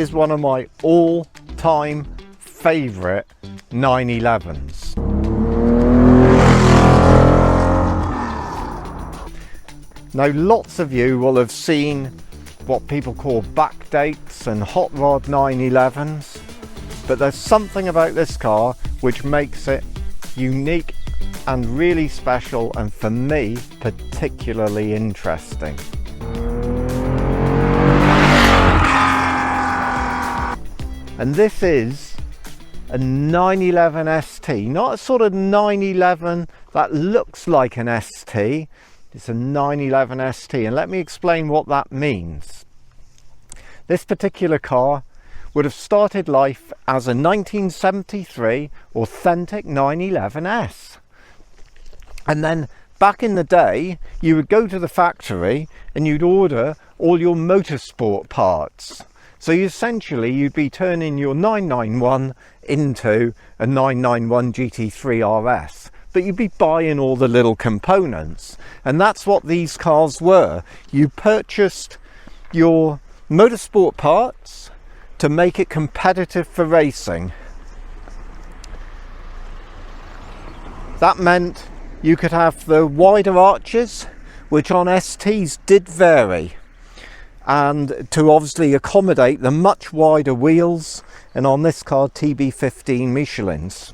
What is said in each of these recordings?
is one of my all-time favourite 911s. Now, lots of you will have seen what people call backdates and hot rod 911s, but there's something about this car which makes it unique and really special, and for me particularly interesting. And this is a 911 ST, not a sort of 911 that looks like an ST. It's a 911 ST, and let me explain what that means. This particular car would have started life as a 1973 authentic 911S. And then back in the day, you would go to the factory and you'd order all your motorsport parts. So you'd be turning your 991 into a 991 GT3 RS. But you'd be buying all the little components, and that's what these cars were. You purchased your motorsport parts to make it competitive for racing. That meant you could have the wider arches, which on STs did vary, and to obviously accommodate the much wider wheels, and on this car TB15 Michelins,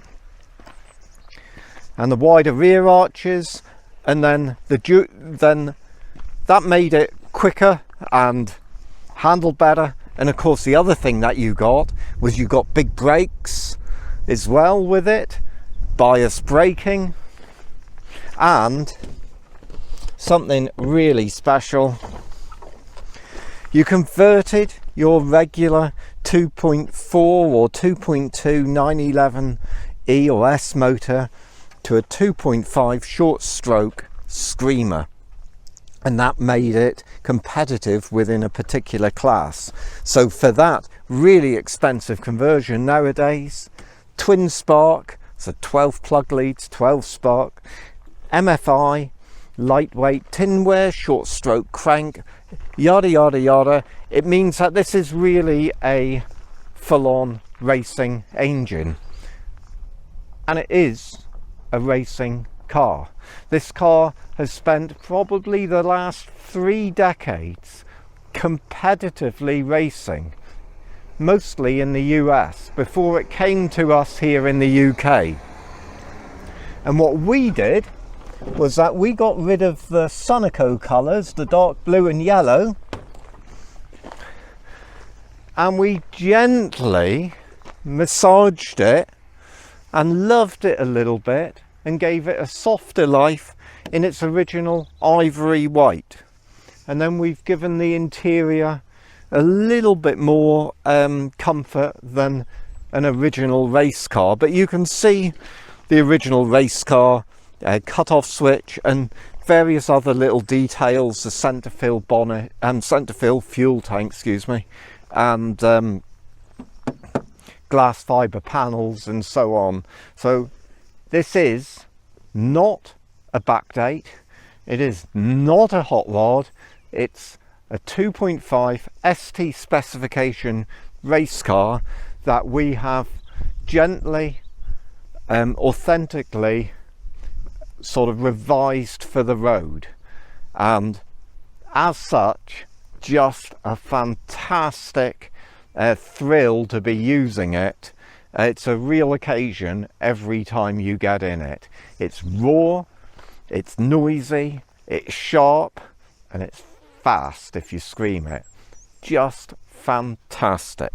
and the wider rear arches, and then that made it quicker and handled better. And of course the other thing that you got was you got big brakes as well with it, bias braking, and something really special, you converted your regular 2.4 or 2.2 911E or S motor to a 2.5 short stroke screamer, and that made it competitive within a particular class. So for that really expensive conversion nowadays, twin spark, so 12 plug leads, 12 spark, MFI, lightweight, tinware, short stroke crank, yada yada yada, it means that this is really a full-on racing engine, and it is a racing car. This car has spent probably the last 3 decades competitively racing, mostly in the US, before it came to us here in the UK. And what we did was that we got rid of the Sunoco colours, the dark blue and yellow, and we gently massaged it and loved it a little bit and gave it a softer life in its original ivory white. And then we've given the interior a little bit more comfort than an original race car, but you can see the original race car cut-off switch and various other little details, the centre fill bonnet and centre fill fuel tank, and glass fibre panels and so on. So this is not a backdate, it is not a hot rod, it's a 2.5 ST specification race car that we have gently, authentically sort of revised for the road, and as such just a fantastic thrill to be using it. It's a real occasion every time you get in it. It's raw, it's noisy, it's sharp, and it's fast if you scream it. Just fantastic.